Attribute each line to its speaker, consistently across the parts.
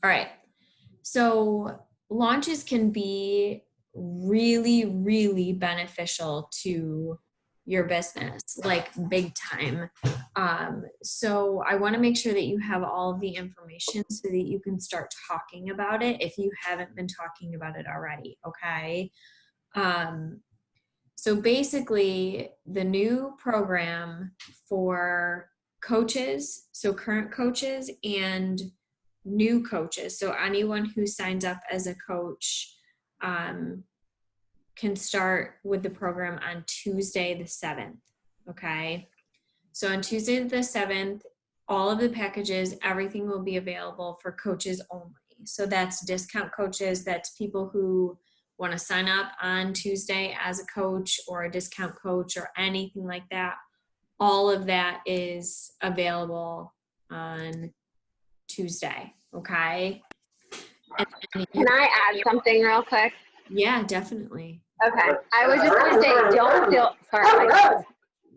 Speaker 1: All right. So launches can be really, really beneficial to your business, like big time. So I want to make sure that you have all of the information so that you can start talking about it if you haven't been talking about it already. Okay. So basically, the new program for coaches, so current coaches and new coaches, so anyone who signs up as a coach can start with the program on Tuesday the 7th. Okay. So on Tuesday the 7th, all of the packages, everything will be available for coaches only. So that's discount coaches, that's people who want to sign up on Tuesday as a coach or a discount coach or anything like that. All of that is available on Tuesday. Okay.
Speaker 2: Can I add something real quick?
Speaker 1: Yeah, definitely.
Speaker 2: Okay. I was just going to say, don't feel, sorry,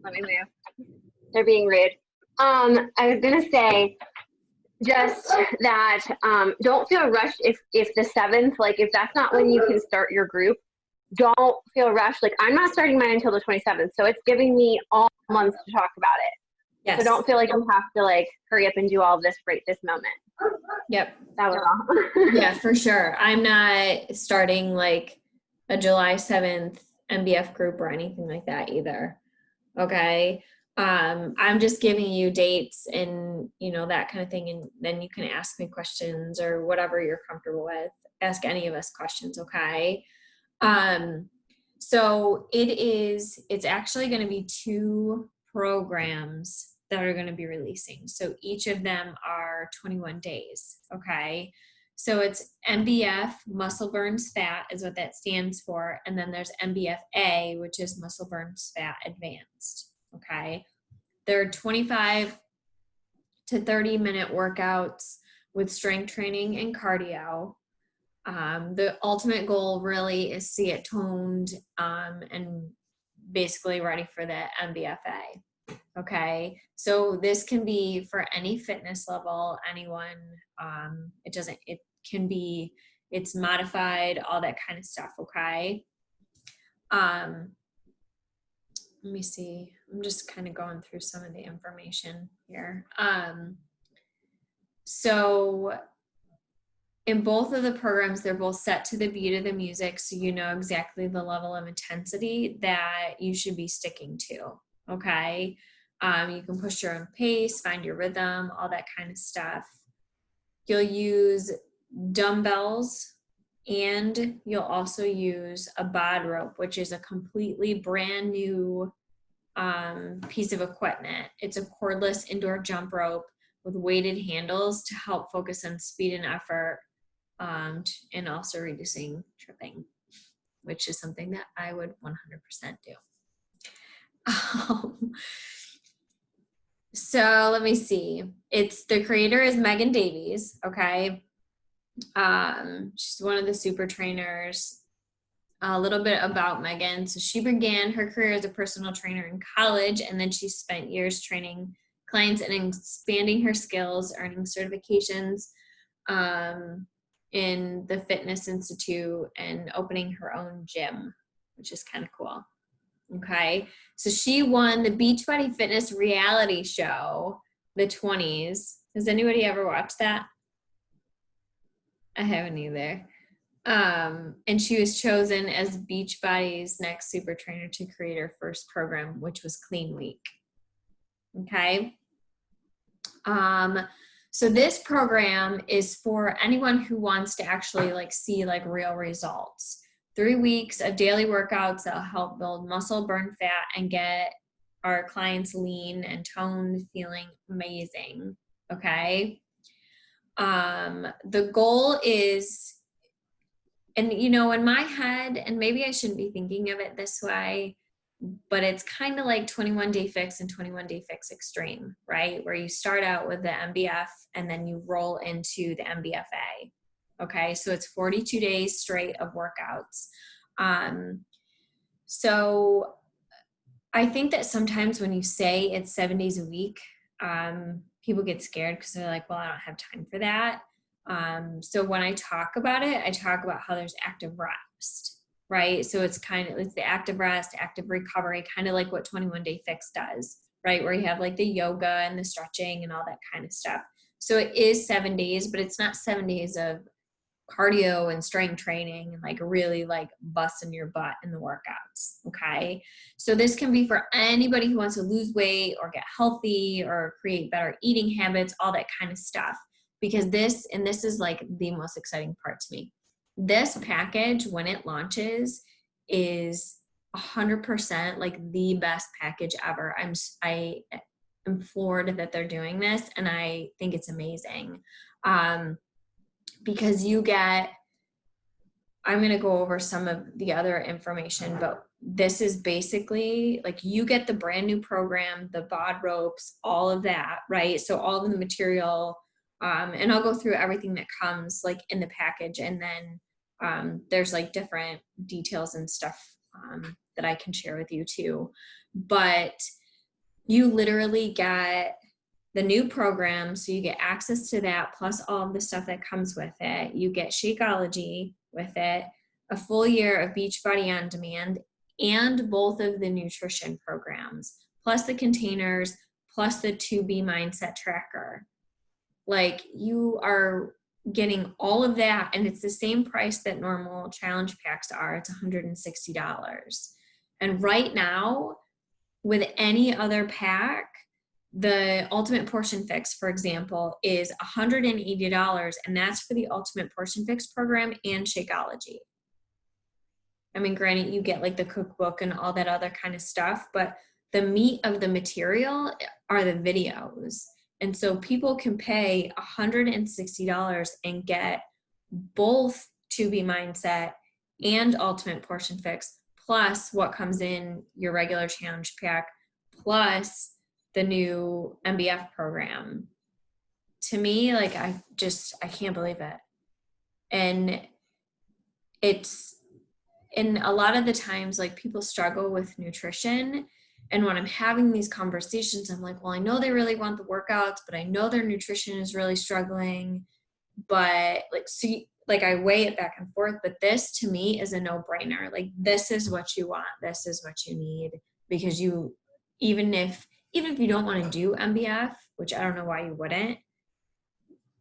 Speaker 2: let me move. They're being rude. I was going to say just that don't feel rushed if the 7th, like if that's not when you can start your group, don't feel rushed. Like I'm not starting mine until the 27th, so it's giving me all months to talk about it. Yes. So don't feel like you have to like hurry up and do all of this right this moment.
Speaker 1: Yep.
Speaker 2: That was all.
Speaker 1: Yeah, for sure. I'm not starting like a July 7th MBF group or anything like that either. Okay. I'm just giving you dates and, you know, that kind of thing. And then you can ask me questions or whatever you're comfortable with. Ask any of us questions. Okay. So it's actually going to be 2 programs that are going to be releasing. So each of them are 21 days. Okay. So it's MBF, Muscle Burns Fat is what that stands for. And then there's MBFA, which is Muscle Burns Fat Advanced. Okay. They're 25 to 30-minute workouts with strength training and cardio. The ultimate goal really is to get toned and basically ready for the MBFA. Okay, so this can be for any fitness level, anyone. It's modified, all that kind of stuff. Okay. Let me see. I'm just kind of going through some of the information here. So in both of the programs, they're both set to the beat of the music, so you know exactly the level of intensity that you should be sticking to. Okay. You can push your own pace, find your rhythm, all that kind of stuff. You'll use dumbbells and you'll also use a bod rope, which is a completely brand new piece of equipment. It's a cordless indoor jump rope with weighted handles to help focus on speed and effort and also reducing tripping, which is something that I would 100% do. So let me see. The creator is Megan Davies. Okay. She's one of the super trainers. A little bit about Megan. So she began her career as a personal trainer in college, and then she spent years training clients and expanding her skills, earning certifications in the Fitness Institute and opening her own gym, which is kind of cool. Okay, so she won the Beachbody Fitness reality show, the 20s. Has anybody ever watched that? I haven't either. And she was chosen as Beachbody's next super trainer to create her first program, which was Clean Week. Okay. So this program is for anyone who wants to actually see real results. 3 weeks of daily workouts that'll help build muscle, burn fat, and get our clients lean and toned, feeling amazing. Okay. The goal is, and in my head, and maybe I shouldn't be thinking of it this way, but it's kind of like 21 Day Fix and 21 Day Fix Extreme, right? Where you start out with the MBF and then you roll into the MBFA. Okay, so it's 42 days straight of workouts. So I think that sometimes when you say it's 7 days a week, people get scared because they're like, well, I don't have time for that. So when I talk about it, I talk about how there's active rest, right? So it's the active rest, active recovery, kind of like what 21 Day Fix does, right? Where you have like the yoga and the stretching and all that kind of stuff. So it is 7 days, but it's not 7 days of cardio and strength training and like really like busting your butt in the workouts. Okay. So this can be for anybody who wants to lose weight or get healthy or create better eating habits, all that kind of stuff. Because this is like the most exciting part to me. This package, when it launches, is 100% like the best package ever. I am floored that they're doing this, and I think it's amazing. Because you get, I'm going to go over some of the other information, but this is basically like you get the brand new program, the BOD ropes, all of that, right? So all of the material, and I'll go through everything that comes like in the package, and then there's like different details and stuff that I can share with you too. But you literally get the new program, so you get access to that plus all of the stuff that comes with it. You get Shakeology with it, a full year of Beachbody On Demand, and both of the nutrition programs, plus the containers, plus the 2B Mindset Tracker. Like, you are getting all of that, and it's the same price that normal challenge packs are. It's $160. And right now, with any other pack, the Ultimate Portion Fix, for example, is $180, and that's for the Ultimate Portion Fix program and Shakeology. I mean, granted, you get like the cookbook and all that other kind of stuff, but the meat of the material are the videos. And so people can pay $160 and get both 2B Mindset and Ultimate Portion Fix, plus what comes in your regular challenge pack, plus the new MBF program. To me, like, I can't believe it. And a lot of the times, like, people struggle with nutrition. And when I'm having these conversations, I'm like, well, I know they really want the workouts, but I know their nutrition is really struggling. But like, I weigh it back and forth, but this to me is a no-brainer. Like, this is what you want. This is what you need, because even if you don't want to do MBF, which I don't know why you wouldn't,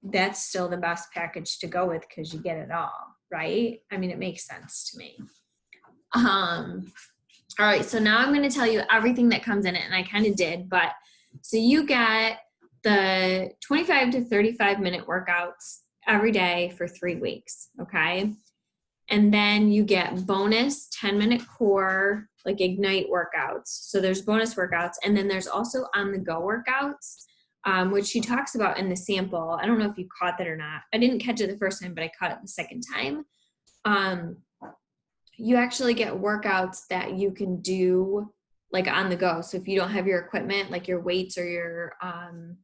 Speaker 1: that's still the best package to go with, because you get it all, right? I mean, it makes sense to me. All right, so now I'm going to tell you everything that comes in it, and I kind of did, but so you get the 25 to 35 minute workouts every day for 3 weeks, okay? And then you get bonus 10-minute core, like Ignite workouts. So there's bonus workouts, and then there's also on-the-go workouts, which she talks about in the sample. I don't know if you caught that or not. I didn't catch it the first time, but I caught it the second time. You actually get workouts that you can do like on the go. So if you don't have your equipment, like your weights or your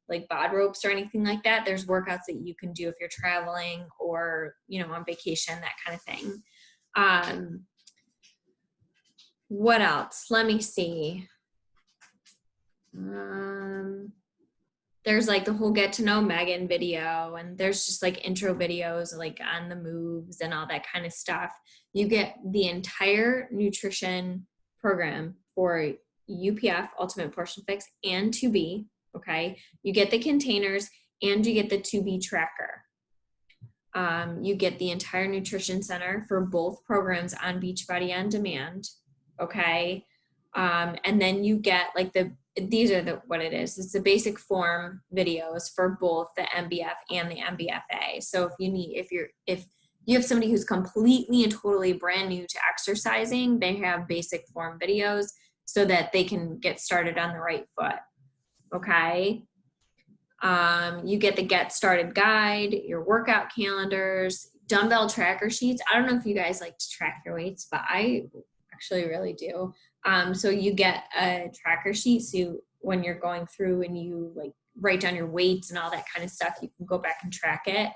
Speaker 1: like BOD ropes or anything like that, there's workouts that you can do if you're traveling or, on vacation, that kind of thing. What else? Let me see. There's like the whole Get to Know Megan video, and there's just like intro videos like on the moves and all that kind of stuff. You get the entire nutrition program for UPF, Ultimate Portion Fix, and 2B, okay? You get the containers, and you get the 2B tracker. You get the entire nutrition center for both programs on Beachbody On Demand, okay? And then you get like these are what it is. It's the basic form videos for both the MBF and the MBFA. So if you have somebody who's completely and totally brand new to exercising, they have basic form videos so that they can get started on the right foot. Okay. You get the Get Started guide, your workout calendars, dumbbell tracker sheets. I don't know if you guys like to track your weights, but I actually really do. So you get a tracker sheet. So when you're going through and you like write down your weights and all that kind of stuff, you can go back and track it.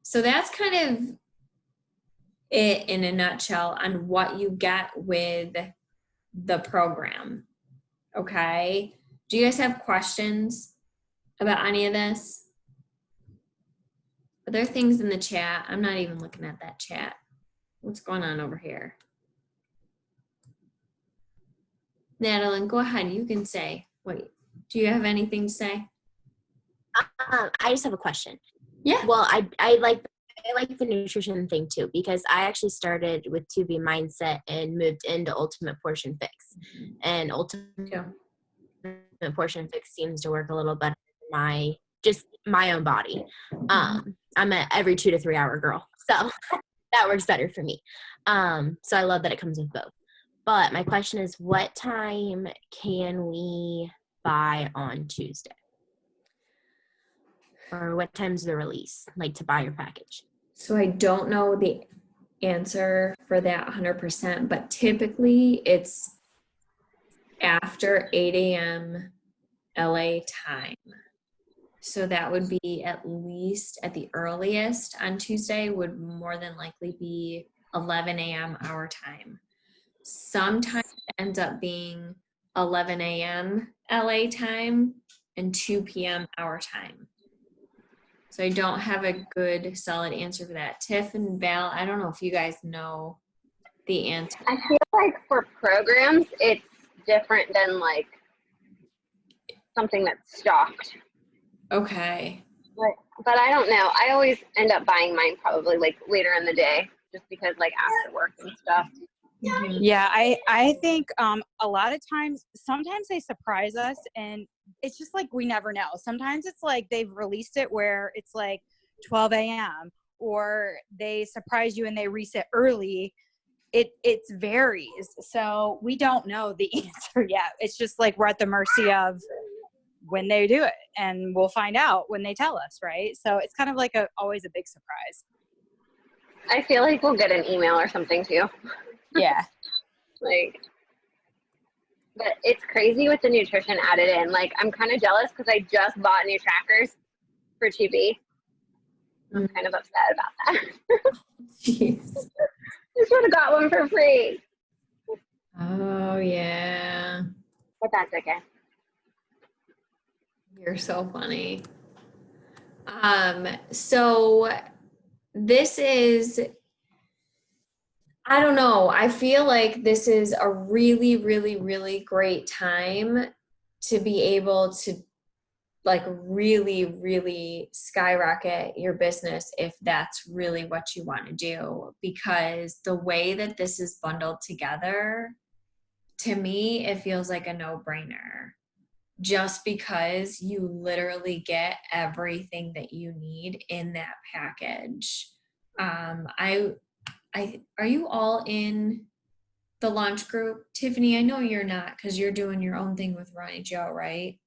Speaker 1: So that's kind of it in a nutshell on what you get with the program. Okay. Do you guys have questions about any of this? Are there things in the chat? I'm not even looking at that chat. What's going on over here? Madeline, go ahead. You can say. Wait, do you have anything to say?
Speaker 3: I just have a question.
Speaker 1: Yeah.
Speaker 3: Well, I like the nutrition thing too, because I actually started with 2B Mindset and moved into Ultimate Portion Fix. And Ultimate Portion Fix seems to work a little better than my own body. I'm a every 2 to 3 hour girl, so that works better for me. So I love that it comes with both. But my question is, what time can we buy on Tuesday? Or what time's the release, like to buy your package?
Speaker 1: So I don't know the answer for that 100%, but typically it's after 8 a.m. LA time. So that would be at least at the earliest on Tuesday would more than likely be 11 a.m. our time. Sometimes it ends up being 11 a.m. LA time and 2 p.m. our time. So I don't have a good solid answer for that. Tiff and Val, I don't know if you guys know the answer.
Speaker 2: I feel like for programs, it's different than like something that's stocked.
Speaker 1: Okay.
Speaker 2: But I don't know. I always end up buying mine probably like later in the day, just because like after work and stuff.
Speaker 1: Mhm.
Speaker 4: Yeah, I think a lot of times, sometimes they surprise us, and it's just like we never know. Sometimes it's like they've released it where it's like 12 a.m. or they surprise you and they reset early. It varies, so we don't know the answer yet. It's just like we're at the mercy of when they do it, and we'll find out when they tell us, right? So it's kind of like always a big surprise.
Speaker 2: I feel like we'll get an email or something too.
Speaker 4: Yeah.
Speaker 2: But it's crazy with the nutrition added in. Like, I'm kind of jealous because I just bought new trackers for 2B. I'm kind of upset about that.
Speaker 1: Jeez.
Speaker 2: I should have got one for free.
Speaker 1: Oh yeah.
Speaker 2: But that's okay.
Speaker 1: You're so funny. So this is, I don't know. I feel like this is a really, really, really great time to be able to like really, really skyrocket your business if that's really what you want to do. Because the way that this is bundled together, to me, it feels like a no-brainer. Just because you literally get everything that you need in that package. Are you all in the launch group? Tiffany, I know you're not because you're doing your own thing with Ronnie Joe, right?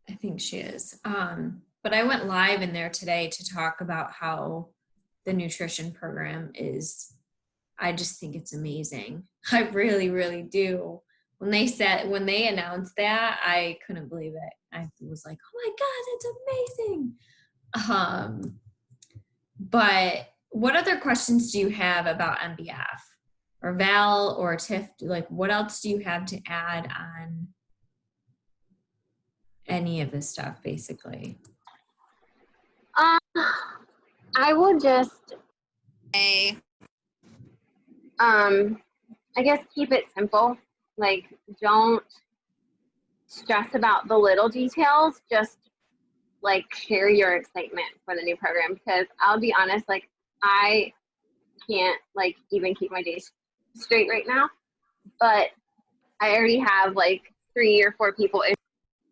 Speaker 1: I think she is. But I went live in there today to talk about how the nutrition program is, I just think it's amazing. I really, really do. When they announced that, I couldn't believe it. I was like, oh my God, it's amazing. But what other questions do you have about MBF? Or Val or Tiff, like what else do you have to add on any of this stuff, basically?
Speaker 2: I would just say, I guess keep it simple. Like, don't stress about the little details. Just like share your excitement for the new program, because I'll be honest, like I can't like even keep my days straight right now, but I already have like 3 or 4 people in the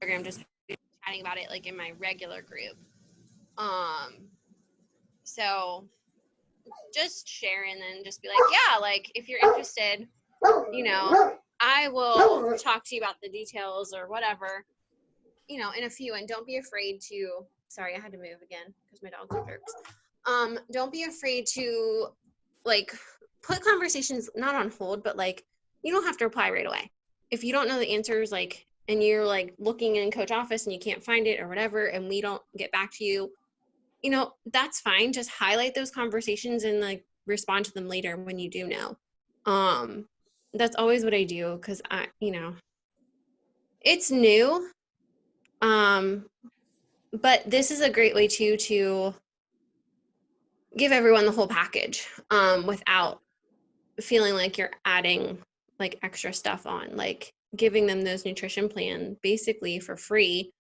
Speaker 2: program just chatting about it like in my regular group. So just share and then just be like, yeah, like if you're interested, you know, I will talk to you about the details or whatever, you know, in a few. And don't be afraid to, sorry, I had to move again because my dogs are jerks. Don't be afraid to like put conversations not on hold, but like you don't have to reply right away. If you don't know the answers, like, and you're like looking in coach office and you can't find it or whatever, and we don't get back to you, you know, that's fine. Just highlight those conversations and like respond to them later when you do know. That's always what I do because I, you know, it's new. but this is a great way too to give everyone the whole package without feeling like you're adding like extra stuff on, like giving them those nutrition plan basically for free,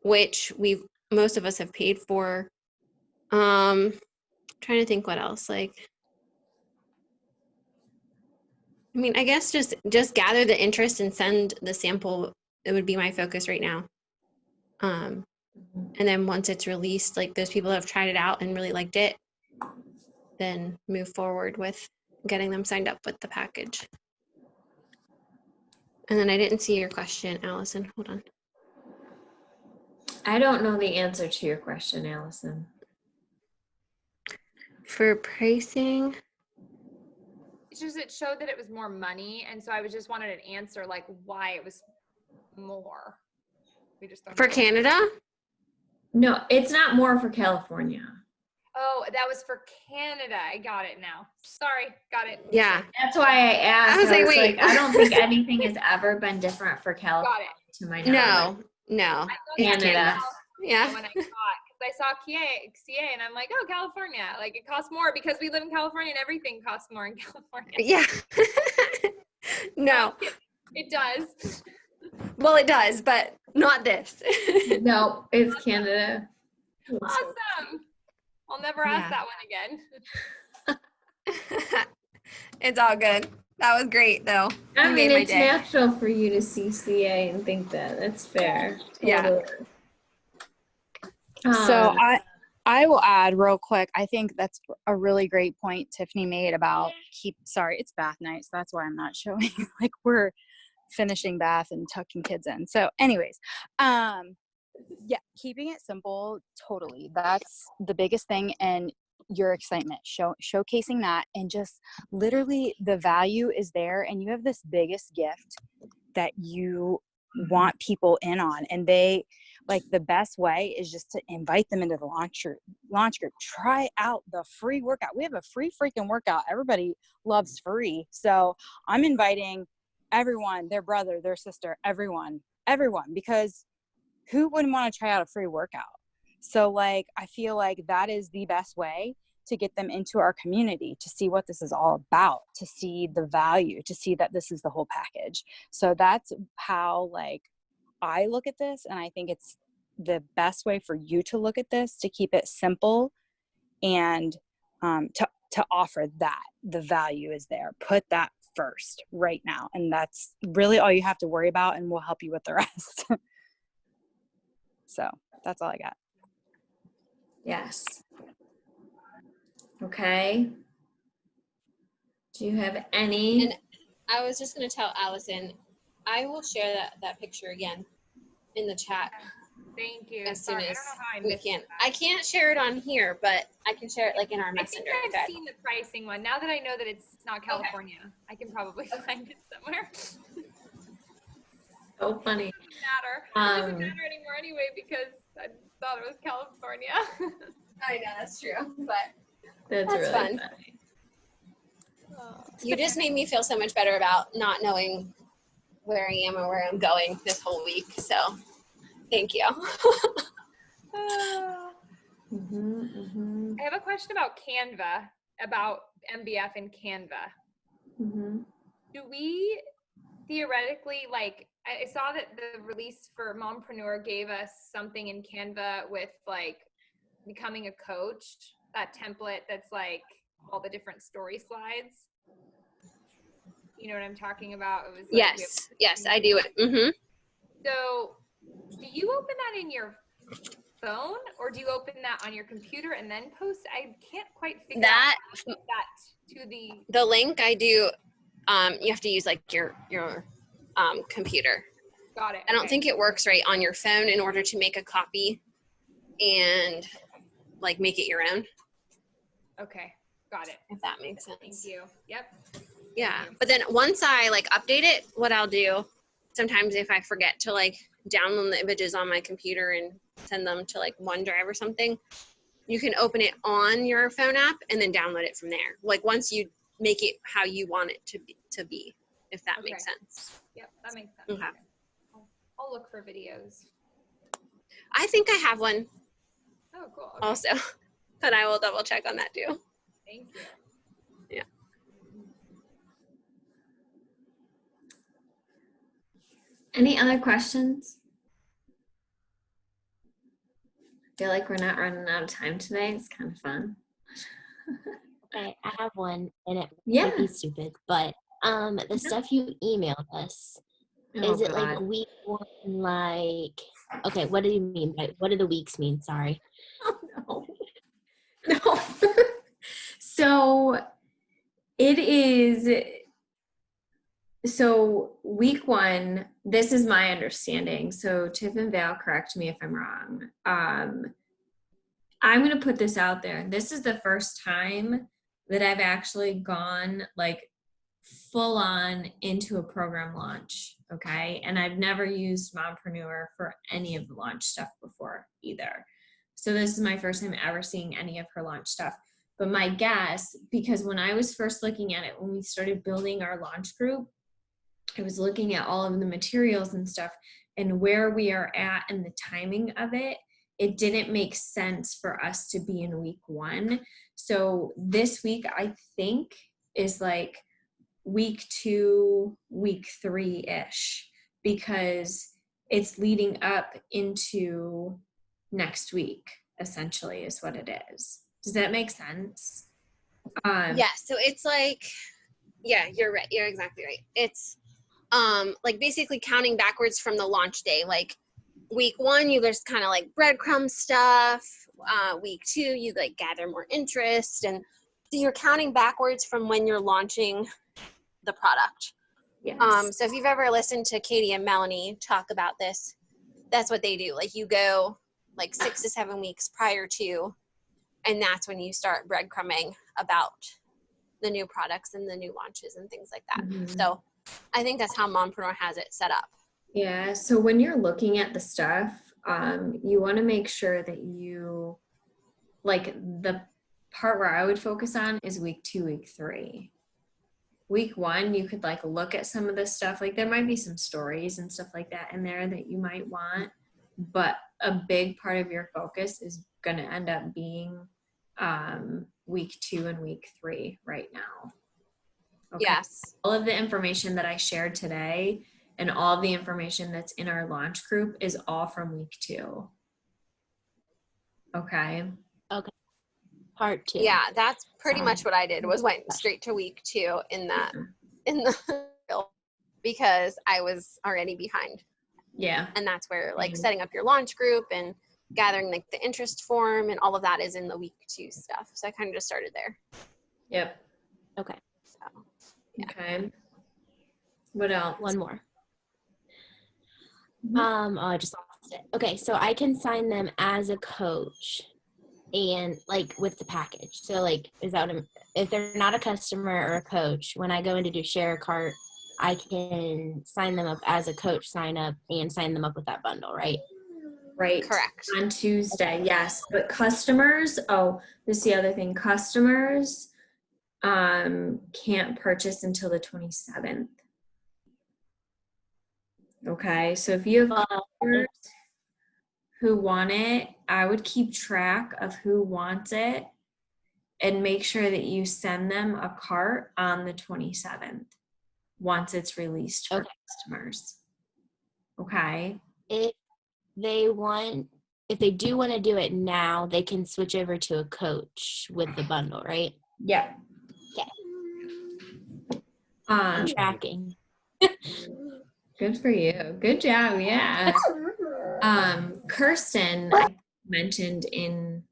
Speaker 2: which most of us have paid for. Trying to think what else, like, I mean, I guess just gather the interest and send the sample. It would be my focus right now. And then once it's released, like those people that have tried it out and really liked it, then move forward with getting them signed up with the package. And then I didn't see your question, Allison. Hold on.
Speaker 1: I don't know the answer to your question, Allison.
Speaker 2: For pricing,
Speaker 5: It's just it showed that it was more money, and so I was just wanted an answer like why it was more. We just don't
Speaker 2: for
Speaker 5: know.
Speaker 2: Canada,
Speaker 1: No, it's not more for California.
Speaker 5: Oh, that was for Canada. I got it now. Sorry, got it.
Speaker 2: yeah.
Speaker 1: That's why I asked.
Speaker 2: I was like, wait.
Speaker 1: I don't think anything has ever been different for
Speaker 5: Got
Speaker 1: California
Speaker 5: it.
Speaker 1: to my knowledge.
Speaker 2: No,
Speaker 5: I thought
Speaker 2: it's
Speaker 1: Canada.
Speaker 2: Canada. Yeah.
Speaker 5: when I saw it, because I saw CA, and I'm like, oh, California. Like it costs more because we live in California, and everything costs more in California.
Speaker 2: Yeah. No.
Speaker 5: It does.
Speaker 2: Well, it does, but not this.
Speaker 1: No, it's Canada.
Speaker 5: Awesome. I'll never ask
Speaker 2: Yeah.
Speaker 5: that one again.
Speaker 2: It's all good. That was great, though.
Speaker 1: I
Speaker 2: You
Speaker 1: mean,
Speaker 2: made my
Speaker 1: it's
Speaker 2: day.
Speaker 1: natural for you to see CA and think that. That's fair.
Speaker 2: Yeah.
Speaker 1: Totally.
Speaker 4: So
Speaker 1: Um,
Speaker 4: I will add real quick. I think that's a really great point Tiffany made about sorry, it's bath night, so that's why I'm not showing. Like we're finishing bath and tucking kids in. So anyways, yeah, keeping it simple, totally. That's the biggest thing, and your excitement, showcasing that, and just literally the value is there, and you have this biggest gift that you want people in on, and they like the best way is just to invite them into the launch group. Try out the free workout. We have a free freaking workout. Everybody loves free. So I'm inviting everyone, their brother, their sister, everyone, because who wouldn't want to try out a free workout? So like, I feel like that is the best way to get them into our community, to see what this is all about, to see the value, to see that this is the whole package. So that's how like I look at this, and I think it's the best way for you to look at this, to keep it simple and to offer that the value is there. Put that first right now, and that's really all you have to worry about, and we'll help you with the rest. So that's all I got.
Speaker 1: yes. Okay. Do you have any?
Speaker 2: And I was just going to tell Allison, I will share that picture again in the chat
Speaker 5: Thank you.
Speaker 2: as soon
Speaker 5: Sorry,
Speaker 2: as
Speaker 5: I don't know how I
Speaker 2: we
Speaker 5: missed
Speaker 2: can.
Speaker 5: that.
Speaker 2: I can't share it on here, but I can share it like in our
Speaker 5: I think
Speaker 2: messenger.
Speaker 5: I've
Speaker 2: thread.
Speaker 5: seen the pricing one. Now that I know that it's not California, I can probably find it somewhere.
Speaker 1: So funny.
Speaker 5: It doesn't matter anymore anyway because I thought it was California.
Speaker 2: I know, that's true, but
Speaker 1: That's
Speaker 2: That's
Speaker 1: really
Speaker 2: fun.
Speaker 1: funny.
Speaker 2: you just made me feel so much better about not knowing where I am or where I'm going this whole week. So thank you.
Speaker 5: I have a question about Canva, about MBF and Canva. Do we theoretically, like, I saw that the release for Mompreneur gave us something in Canva with like becoming a coach, that template that's like all the different story slides. You know what I'm talking about? It was like
Speaker 2: Yes, I do it. Mm-hmm.
Speaker 5: So do you open that in your phone or do you open that on your computer and then post? I can't quite figure
Speaker 2: That
Speaker 5: out how to put that to
Speaker 2: the link I do. You have to use like your computer.
Speaker 5: got it.
Speaker 2: I don't
Speaker 5: okay.
Speaker 2: think it works right on your phone in order to make a copy and like make it your own,
Speaker 5: Okay, got it.
Speaker 2: if that makes
Speaker 5: Thank
Speaker 2: sense.
Speaker 5: you. Yep.
Speaker 2: Yeah. But then once I like update it, what I'll do sometimes if I forget to like download the images on my computer and send them to like OneDrive or something, you can open it on your phone app and then download it from there. Like once you make it how you want it to be, if that makes sense.
Speaker 5: Yep, that makes sense.
Speaker 2: Okay.
Speaker 5: I'll look for videos.
Speaker 6: I think I have one
Speaker 5: Oh, cool. Okay.
Speaker 6: also, but I will double check on that too.
Speaker 5: Thank you.
Speaker 1: Any other questions? I feel like we're not running out of time today. It's kind of fun.
Speaker 3: Okay, I have one, and it
Speaker 1: Yeah.
Speaker 3: might be stupid, but the stuff you emailed us,
Speaker 1: Oh,
Speaker 3: is it like
Speaker 1: God.
Speaker 3: week one, like, okay, what do you mean by, what do the weeks mean? Sorry.
Speaker 1: Oh, no. No. So it is, so week one, this is my understanding. So Tiff and Val, correct me if I'm wrong. I'm going to put this out there. This is the first time that I've actually gone like full on into a program launch. Okay. And I've never used Mompreneur for any of the launch stuff before either. So this is my first time ever seeing any of her launch stuff. But my guess, because when I was first looking at it, when we started building our launch group, I was looking at all of the materials and stuff and where we are at and the timing of it. It didn't make sense for us to be in week one. So this week, I think, is like week 2, week 3-ish, because it's leading up into next week, essentially, is what it is. Does that make sense?
Speaker 6: Yeah, so it's like, yeah, you're right. You're exactly right. It's like basically counting backwards from the launch day. Like week 1, you just kind of like breadcrumb stuff. Week 2, you like gather more interest, and so you're counting backwards from when you're launching the product.
Speaker 1: Yes.
Speaker 6: So if you've ever listened to Katie and Melanie talk about this, that's what they do. Like you go like 6 to 7 weeks prior to, and that's when you start breadcrumbing about the new products and the new launches and things like that.
Speaker 1: Mhm.
Speaker 6: So I think that's how Mompreneur has it set up.
Speaker 1: Yeah, so when you're looking at the stuff, you want to make sure that you, like, the part where I would focus on is week 2, week 3. Week 1, you could like look at some of this stuff. Like there might be some stories and stuff like that in there that you might want, but a big part of your focus is going to end up being week 2 and week 3 right now. Okay.
Speaker 6: Yes.
Speaker 1: All of the information that I shared today and all the information that's in our launch group is all from week 2. Okay.
Speaker 3: Part 2.
Speaker 6: Yeah, that's pretty
Speaker 1: So-
Speaker 6: much what I did, was went straight to week 2 in the because I was already behind.
Speaker 1: Yeah.
Speaker 6: And that's where like
Speaker 1: Mhm.
Speaker 6: setting up your launch group and gathering like the interest form and all of that is in the week 2 stuff. So I kind of just started there.
Speaker 1: Yep.
Speaker 3: Okay.
Speaker 6: So yeah.
Speaker 1: Okay. What else?
Speaker 3: One more.
Speaker 1: Mhm.
Speaker 3: Oh, I just lost it. Okay, so I can sign them as a coach and like with the package. So like, is that if they're not a customer or a coach, when I go in to do share a cart, I can sign them up as a coach sign up and sign them up with that bundle, right?
Speaker 1: Right.
Speaker 6: Correct.
Speaker 1: On Tuesday, yes. But customers, this is the other thing. Customers can't purchase until the 27th. Okay, so if you have customers who want it, I would keep track of who wants it and make sure that you send them a cart on the 27th once it's released for customers. Okay.
Speaker 3: If they do want to do it now, they can switch over to a coach with the bundle, right?
Speaker 1: Yeah.
Speaker 3: Okay.
Speaker 1: Um,
Speaker 3: Tracking.
Speaker 1: Good for you. Good job. Yeah. Kirsten mentioned in,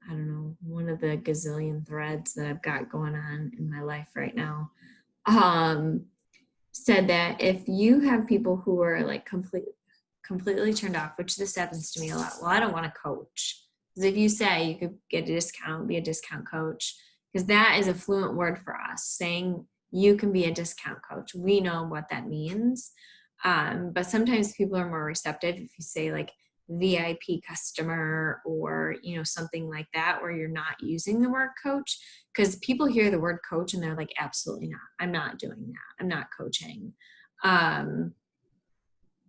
Speaker 1: I don't know, one of the gazillion threads that I've got going on in my life right now, said that if you have people who are like completely turned off, which this happens to me a lot. Well, I don't want to coach. Because if you say you could get a discount, be a discount coach, because that is a fluent word for us, saying you can be a discount coach. We know what that means. But sometimes people are more receptive if you say like VIP customer or, something like that, where you're not using the word coach, because people hear the word coach and they're like, absolutely not. I'm not doing that. I'm not coaching.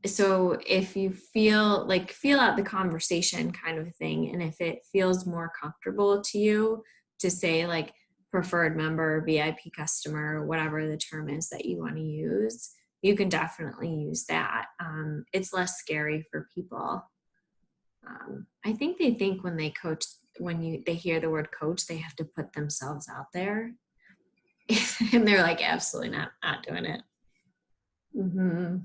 Speaker 1: so if you feel out the conversation kind of thing, and if it feels more comfortable to you to say like preferred member, VIP customer, whatever the term is that you want to use, you can definitely use that. It's less scary for people. I think they think when they coach, they hear the word coach, they have to put themselves out there. And they're like, absolutely not doing it. Mm-hmm.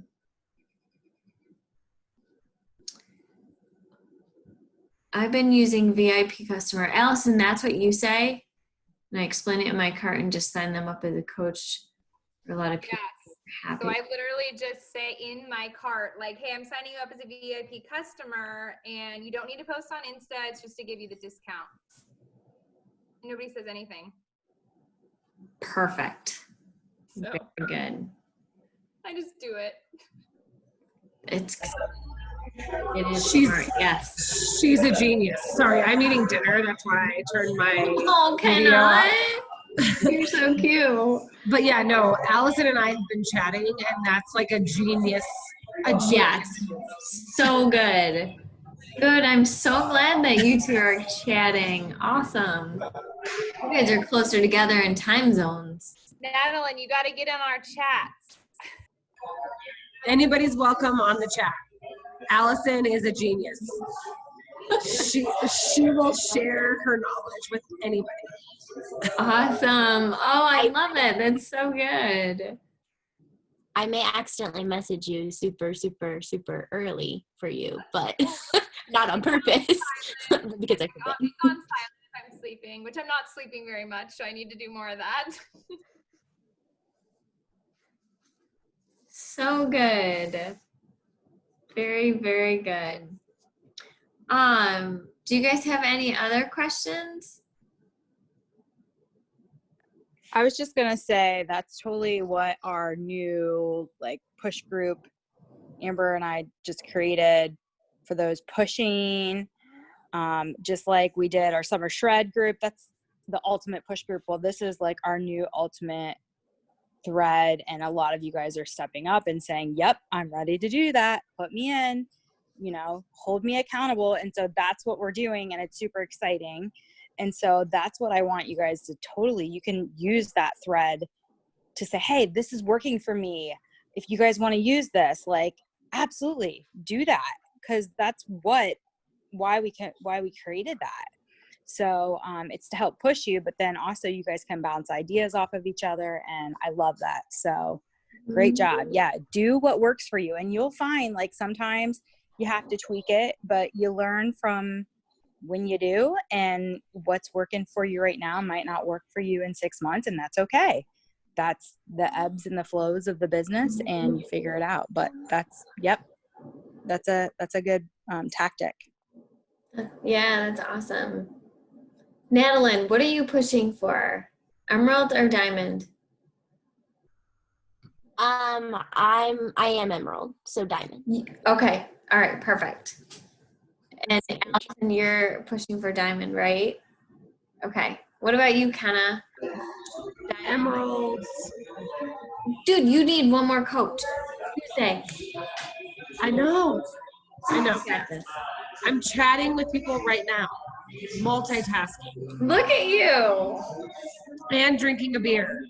Speaker 1: I've been using VIP customer. Allison, that's what you say? And I explain it in my cart and just sign them up as a coach for a lot of people.
Speaker 5: Yes.
Speaker 1: Happy.
Speaker 5: So I literally just say in my cart, like, hey, I'm signing you up as a VIP customer and you don't need to post on Insta. It's just to give you the discount. Nobody says anything.
Speaker 1: Perfect.
Speaker 5: So
Speaker 1: very good.
Speaker 5: I just do it.
Speaker 1: It is
Speaker 7: She's
Speaker 1: smart. Yes.
Speaker 7: She's a genius. Sorry, I'm eating dinner. That's why I turned my
Speaker 1: Oh,
Speaker 7: video off.
Speaker 1: You're so cute.
Speaker 7: But yeah, no, Allison and I have been chatting, and that's like a genius.
Speaker 1: Yes. So good. Good. I'm so glad that you two are chatting. Awesome. You guys are closer together in time zones.
Speaker 5: Madeline, you got to get on our chats.
Speaker 7: Anybody's welcome on the chat. Allison is a genius. She will share her knowledge with anybody.
Speaker 1: Awesome. Oh, I love it. That's so good.
Speaker 3: I may accidentally message you super, super, super early for you, but not on purpose because I forget.
Speaker 5: It's on silent if I'm sleeping, which I'm not sleeping very much, so I need to do more of that.
Speaker 1: So good. Very, very good. Do you guys have any other questions?
Speaker 4: I was just gonna say that's totally what our new like push group Amber and I just created for those pushing, just like we did our summer shred group. That's the ultimate push group. Well, this is like our new ultimate thread, and a lot of you guys are stepping up and saying, yep, I'm ready to do that. Put me in, hold me accountable. And so that's what we're doing, and it's super exciting. And so that's what I want you guys to you can use that thread to say, hey, this is working for me. If you guys want to use this, like, absolutely do that. Cause that's why we created that. So it's to help push you, but then also you guys can bounce ideas off of each other. And I love that. So great job. Yeah. Do what works for you. And you'll find like sometimes you have to tweak it, but you learn from when you do, and what's working for you right now might not work for you in 6 months, and that's okay. That's the ebbs and the flows of the business, and you figure it out. But that's a good tactic.
Speaker 1: Yeah, that's awesome. Madeline, what are you pushing for? Emerald or diamond?
Speaker 3: I am emerald, so diamond.
Speaker 1: Okay. All right. Perfect. And Allison, you're pushing for diamond, right? Okay. What about you, Kenna?
Speaker 7: Emeralds.
Speaker 1: Dude, you need one more coach. Tuesday.
Speaker 7: I know.
Speaker 1: Got this.
Speaker 7: I'm chatting with people right now, multitasking.
Speaker 1: Look at you.
Speaker 7: And drinking a beer.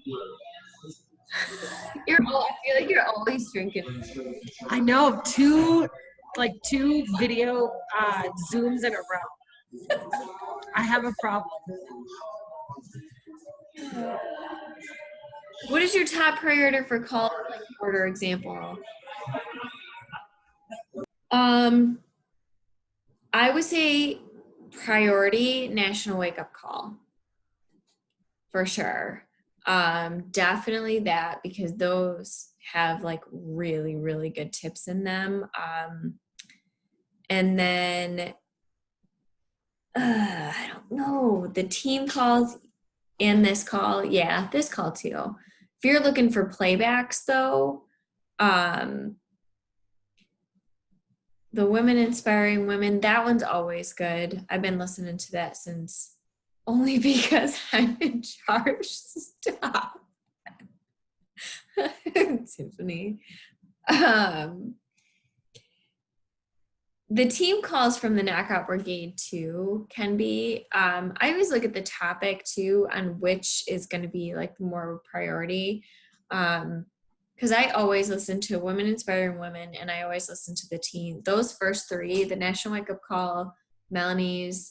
Speaker 1: I feel like you're always drinking.
Speaker 7: I know, two video Zooms in a row. I have a problem.
Speaker 1: What is your top priority for call order example? I would say priority national wake up call. For sure. Definitely that, because those have like really, really good tips in them. And then I don't know, the team calls and this call. Yeah, this call too. If you're looking for playbacks though, the Women Inspiring Women, that one's always good. I've been listening to that since, only because I'm in charge. Stop. Tiffany. the team calls from the Knockout Brigade too can be, I always look at the topic too on which is going to be like more priority. Because I always listen to Women Inspiring Women, and I always listen to the team. Those first three, the National Wake Up Call, Melanie's,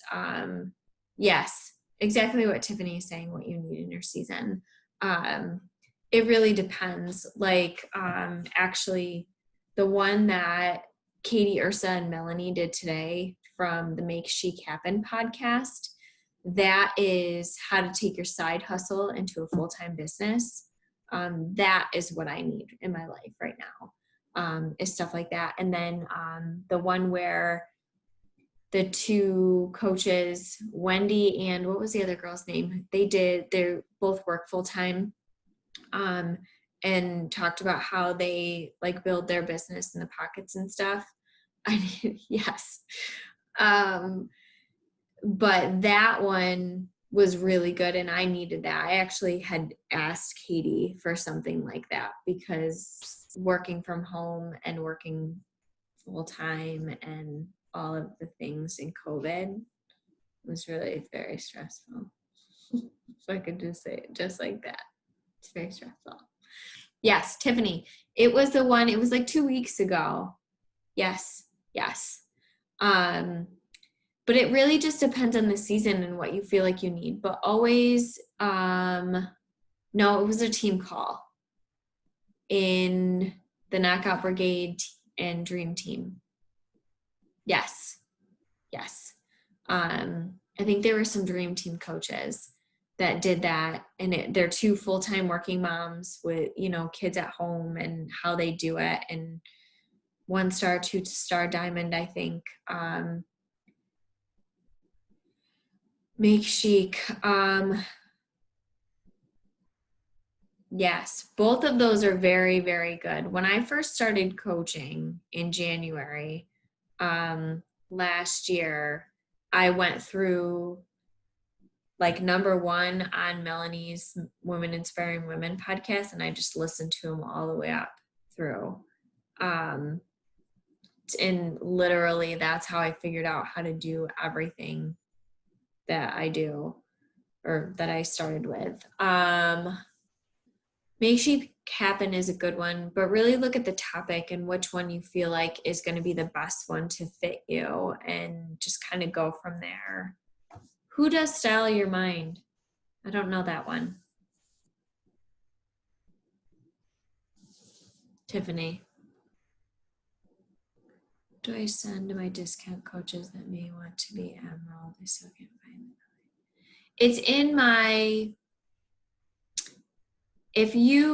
Speaker 1: yes, exactly what Tiffany is saying, what you need in your season. It really depends. Like, actually, the one that Katie, Ursa, and Melanie did today from the Make Chic Happen podcast, that is how to take your side hustle into a full-time business. That is what I need in my life right now, is stuff like that. And then the one where the two coaches, Wendy and what was the other girl's name? They both work full-time, and talked about how they like build their business in the pockets and stuff. I mean, yes. But that one was really good, and I needed that. I actually had asked Katie for something like that because working from home and working full time and all of the things in COVID was really very stressful. If I could just say it just like that. It's very stressful. Yes, Tiffany. It was the one, it was like 2 weeks ago. Yes. But it really just depends on the season and what you feel like you need. But always, no, it was a team call in the Knockout Brigade and Dream Team. Yes. I think there were some Dream Team coaches that did that, and they're two full-time working moms with, kids at home, and how they do it, and 1-star, 2-star diamond, I think. Make Chic. Yes, both of those are very, very good. When I first started coaching in January last year, I went through like number one on Melanie's Women Inspiring Women podcast, and I just listened to them all the way up through. And literally that's how I figured out how to do everything that I do, or that I started with. Make Chic Happen is a good one, but really look at the topic and which one you feel like is going to be the best one to fit you, and just kind of go from there. Who does Style Your Mind? I don't know that one. Tiffany. Do I send to my discount coaches that may want to be Emerald? I still can't find it. It's in my,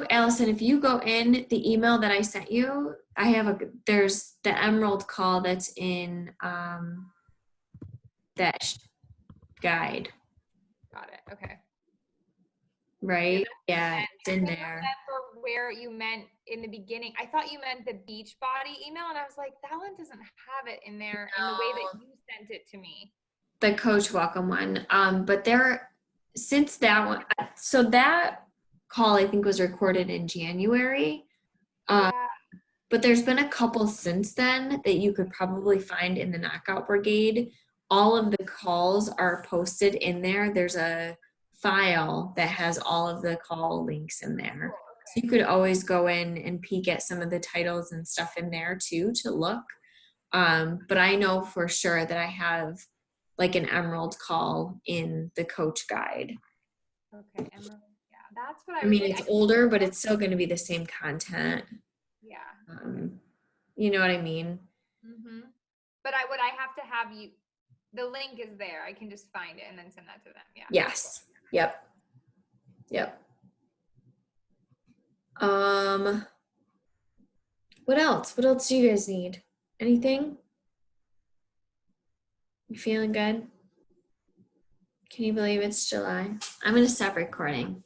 Speaker 1: Allison, if you go in the email that I sent you, there's the Emerald call that's in that guide.
Speaker 5: Got it. Okay.
Speaker 1: Right? Yeah, it's in
Speaker 5: I think
Speaker 1: there.
Speaker 5: that's for where you meant in the beginning. I thought you meant the Beachbody email, and I was like, that one doesn't have it in there in the way that you sent it to me.
Speaker 1: The Coach Welcome one. But since that one, so that call I think was recorded in January.
Speaker 5: Yeah.
Speaker 1: But there's been a couple since then that you could probably find in the Knockout Brigade. All of the calls are posted in there. There's a file that has all of the call links in there. So you could always go in and peek at some of the titles and stuff in there too to look. But I know for sure that I have like an Emerald call in the coach guide.
Speaker 5: Okay, Emerald. Yeah, that's what
Speaker 1: I mean, it's older, but it's still going to be the same content.
Speaker 5: Yeah.
Speaker 1: You know what I mean?
Speaker 5: Mm-hmm. But would I have to have you? The link is there. I can just find it and then send that to them. Yeah.
Speaker 1: Yes. Yep. What else? What else do you guys need? Anything? You feeling good? Can you believe it's July? I'm going to stop recording.